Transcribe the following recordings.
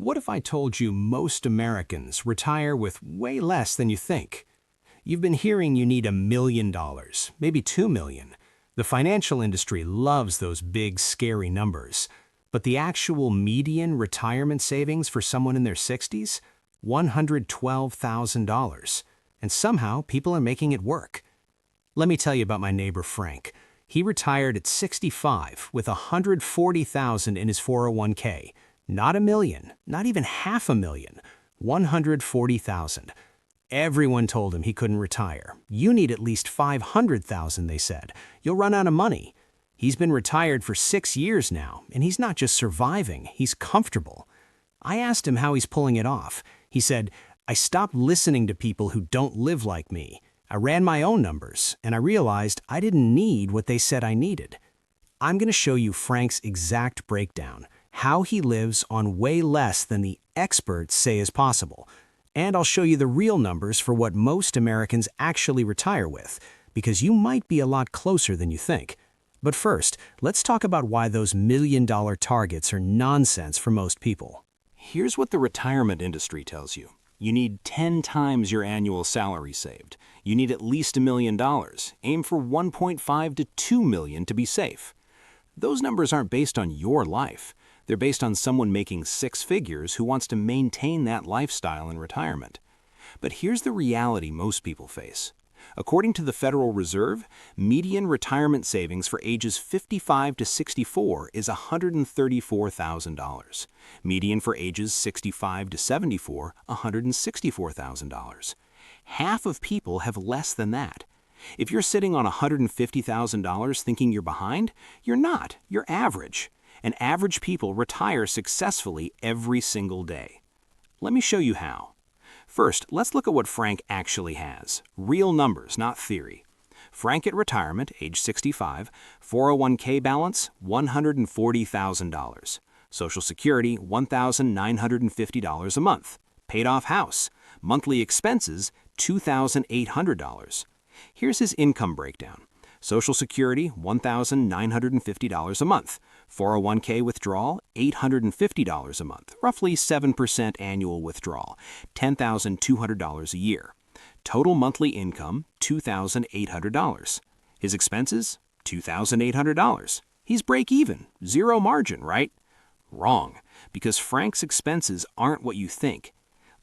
What if I told you most Americans retire with way less than you think? You've been hearing you need $1 million, maybe 2 million. The financial industry loves those big, scary numbers. But the actual median retirement savings for someone in their 60s? $112,000. And somehow people are making it work. Let me tell you about my neighbor Frank. He retired at 65 with $140,000 in his 401k. Not a million, not even $500,000, $140,000. Everyone told him he couldn't retire. You need at least $500,000, they said. You'll run out of money. He's been retired for 6 years now, and he's not just surviving, he's comfortable. I asked him how he's pulling it off. He said, "I stopped listening to people who don't live like me. I ran my own numbers, and I realized I didn't need what they said I needed." I'm going to show you Frank's exact breakdown, how he lives on way less than the experts say is possible. And I'll show you the real numbers for what most Americans actually retire with, because you might be a lot closer than you think. But first, let's talk about why those million-dollar targets are nonsense for most people. Here's what the retirement industry tells you. You need 10 times your annual salary saved. You need at least $1 million. Aim for 1.5 to 2 million to be safe. Those numbers aren't based on your life. They're based on someone making 6 figures who wants to maintain that lifestyle in retirement. But here's the reality most people face. According to the Federal Reserve, median retirement savings for ages 55 to 64 is $134,000. Median for ages 65 to 74, $164,000. Half of people have less than that. If you're sitting on $150,000 thinking you're behind, you're not. You're average. And average people retire successfully every single day. Let me show you how. First, let's look at what Frank actually has. Real numbers, not theory. Frank at retirement, age 65, 401k balance, $140,000. Social Security, $1,950 a month. Paid off house. Monthly expenses, $2,800. Here's his income breakdown. Social Security, $1,950 a month. 401k withdrawal, $850 a month, roughly 7% annual withdrawal, $10,200 a year. Total monthly income, $2,800. His expenses, $2,800. He's break even, zero margin, right? Wrong, because Frank's expenses aren't what you think.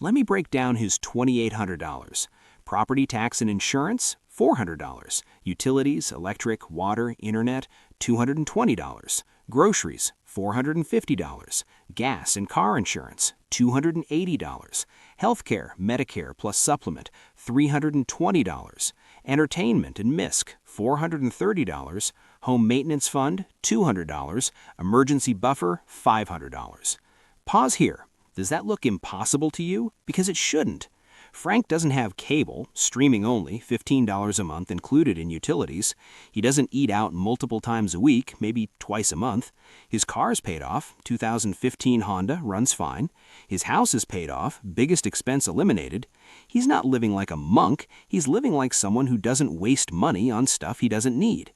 Let me break down his $2,800. Property tax and insurance, $400. Utilities, electric, water, internet, $220. Groceries, $450. Gas and car insurance, $280. Healthcare, Medicare plus supplement, $320. Entertainment and MISC, $430. Home maintenance fund, $200. Emergency buffer, $500. Pause here. Does that look impossible to you? Because it shouldn't. Frank doesn't have cable, streaming only, $15 a month included in utilities. He doesn't eat out multiple times a week, maybe twice a month. His car's paid off, 2015 Honda, runs fine. His house is paid off, biggest expense eliminated. He's not living like a monk, he's living like someone who doesn't waste money on stuff he doesn't need.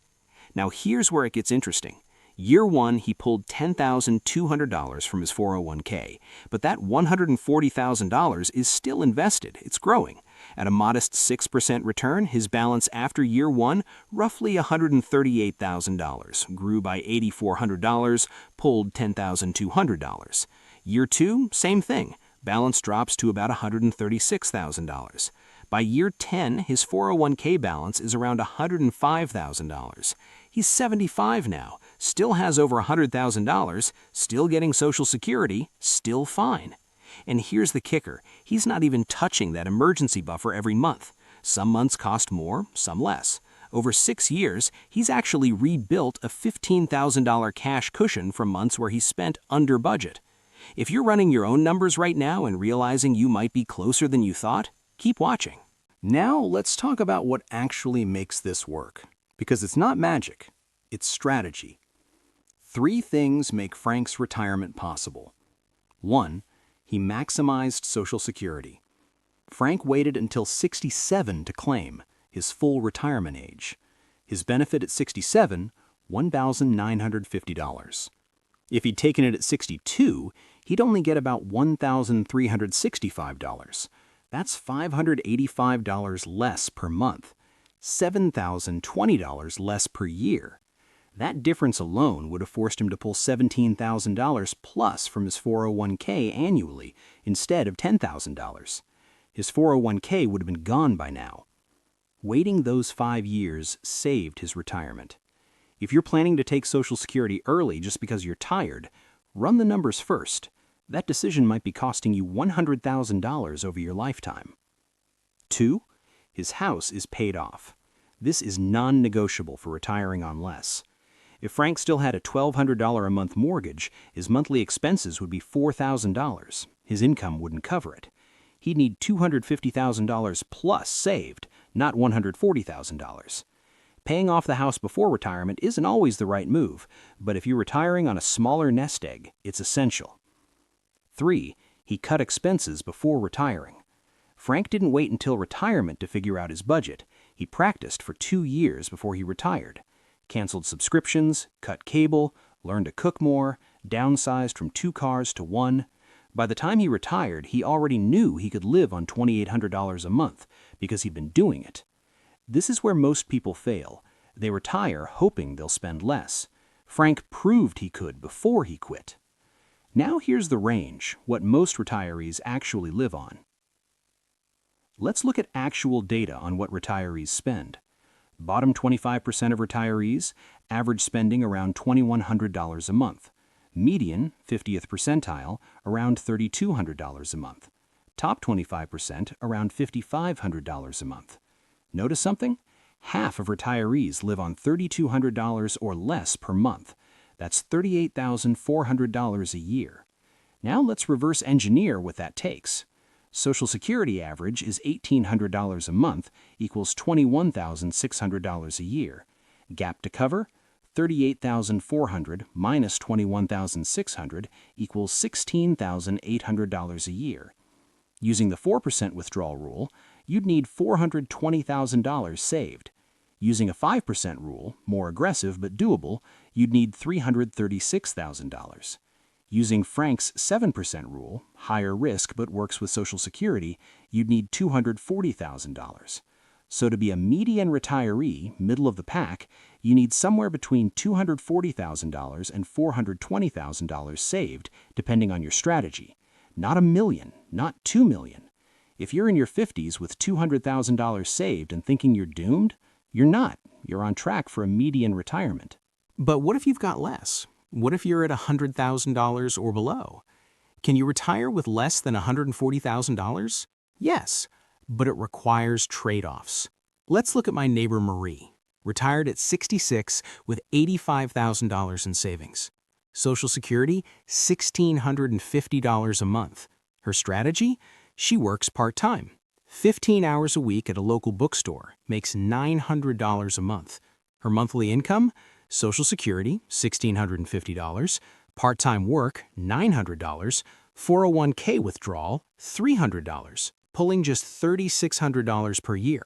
Now here's where it gets interesting. Year 1, he pulled $10,200 from his 401k, but that $140,000 is still invested. It's growing. At a modest 6% return, his balance after year 1, roughly $138,000, grew by $8,400, pulled $10,200. Year 2, same thing. Balance drops to about $136,000. By year 10, his 401k balance is around $105,000. He's 75 now, still has over $100,000, still getting Social Security, still fine. And here's the kicker, he's not even touching that emergency buffer every month. Some months cost more, some less. Over 6 years, he's actually rebuilt a $15,000 cash cushion from months where he spent under budget. If you're running your own numbers right now and realizing you might be closer than you thought, keep watching. Now let's talk about what actually makes this work. Because it's not magic, it's strategy. 3 things make Frank's retirement possible. 1, he maximized Social Security. Frank waited until 67 to claim, his full retirement age. His benefit at 67, $1,950. If he'd taken it at 62, he'd only get about $1,365. That's $585 less per month, $7,020 less per year. That difference alone would have forced him to pull $17,000 plus from his 401k annually instead of $10,000. His 401k would have been gone by now. Waiting those 5 years saved his retirement. If you're planning to take Social Security early just because you're tired, run the numbers first. That decision might be costing you $100,000 over your lifetime. 2. His house is paid off. This is non-negotiable for retiring on less. If Frank still had a $1,200 a month mortgage, his monthly expenses would be $4,000. His income wouldn't cover it. He'd need $250,000 plus saved, not $140,000. Paying off the house before retirement isn't always the right move, but if you're retiring on a smaller nest egg, it's essential. 3. He cut expenses before retiring. Frank didn't wait until retirement to figure out his budget. He practiced for 2 years before he retired. Canceled subscriptions, cut cable, learned to cook more, downsized from 2 cars to 1. By the time he retired, he already knew he could live on $2,800 a month because he'd been doing it. This is where most people fail. They retire hoping they'll spend less. Frank proved he could before he quit. Now here's the range, what most retirees actually live on. Let's look at actual data on what retirees spend. Bottom 25% of retirees average spending around $2,100 a month. Median, 50th percentile, around $3,200 a month. Top 25%, around $5,500 a month. Notice something? Half of retirees live on $3,200 or less per month. That's $38,400 a year. Now let's reverse engineer what that takes. Social Security average is $1,800 a month equals $21,600 a year. Gap to cover, $38,400 minus $21,600 equals $16,800 a year. Using the 4% withdrawal rule, you'd need $420,000 saved. Using a 5% rule, more aggressive but doable, you'd need $336,000. Using Frank's 7% rule, higher risk but works with Social Security, you'd need $240,000. So to be a median retiree, middle of the pack, you need somewhere between $240,000 and $420,000 saved, depending on your strategy. Not $1 million, not $2 million. If you're in your 50s with $200,000 saved and thinking you're doomed, you're not. You're on track for a median retirement. But what if you've got less? What if you're at $100,000 or below? Can you retire with less than $140,000? Yes, but it requires trade-offs. Let's look at my neighbor Marie, retired at 66 with $85,000 in savings. Social Security, $1,650 a month. Her strategy? She works part-time. 15 hours a week at a local bookstore, makes $900 a month. Her monthly income? Social Security, $1,650, part-time work, $900, 401k withdrawal, $300, pulling just $3,600 per year.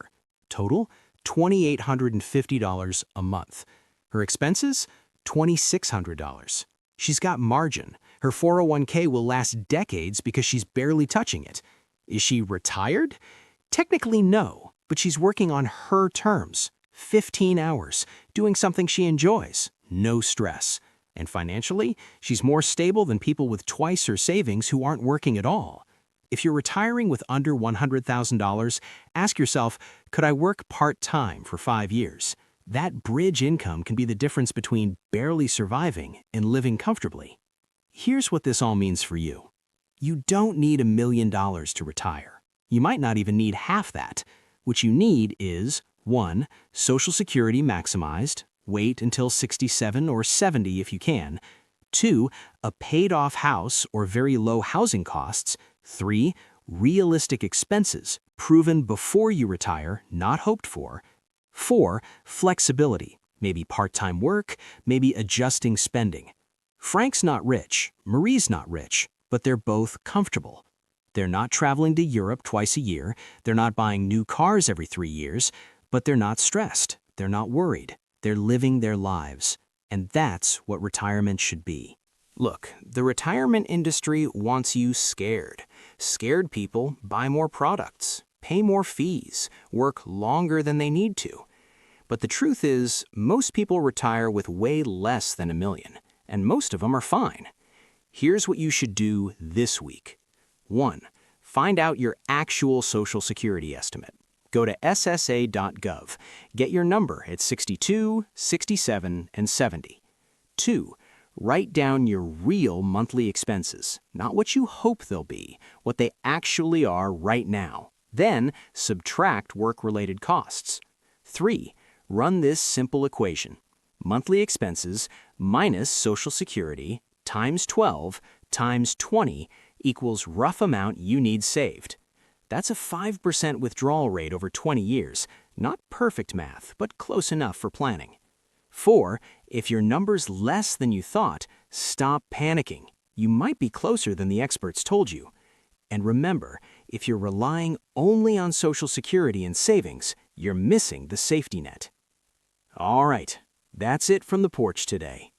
Total, $2,850 a month. Her expenses, $2,600. She's got margin. Her 401k will last decades because she's barely touching it. Is she retired? Technically no, but she's working on her terms. 15 hours, doing something she enjoys, no stress. And financially, she's more stable than people with twice her savings who aren't working at all. If you're retiring with under $100,000, ask yourself, could I work part-time for 5 years? That bridge income can be the difference between barely surviving and living comfortably. Here's what this all means for you. You don't need $1 million to retire. You might not even need half that. What you need is 1. Social Security maximized. Wait until 67 or 70 if you can. 2. A paid-off house or very low housing costs. 3. Realistic expenses, proven before you retire, not hoped for. 4. Flexibility, maybe part-time work, maybe adjusting spending. Frank's not rich, Marie's not rich, but they're both comfortable. They're not traveling to Europe twice a year, they're not buying new cars every 3 years, but they're not stressed, they're not worried, they're living their lives. And that's what retirement should be. Look, the retirement industry wants you scared. Scared people buy more products, pay more fees, work longer than they need to. But the truth is, most people retire with way less than $1 million, and most of them are fine. Here's what you should do this week. 1. Find out your actual Social Security estimate. Go to ssa.gov. Get your number at 62, 67, and 70. 2. Write down your real monthly expenses, not what you hope they'll be, what they actually are right now. Then, subtract work-related costs. 3. Run this simple equation. Monthly expenses minus Social Security times 12 times 20 equals rough amount you need saved. That's a 5% withdrawal rate over 20 years. Not perfect math, but close enough for planning. 4. If your number's less than you thought, stop panicking. You might be closer than the experts told you. And remember, if you're relying only on Social Security and savings, you're missing the safety net. All right, that's it from the porch today.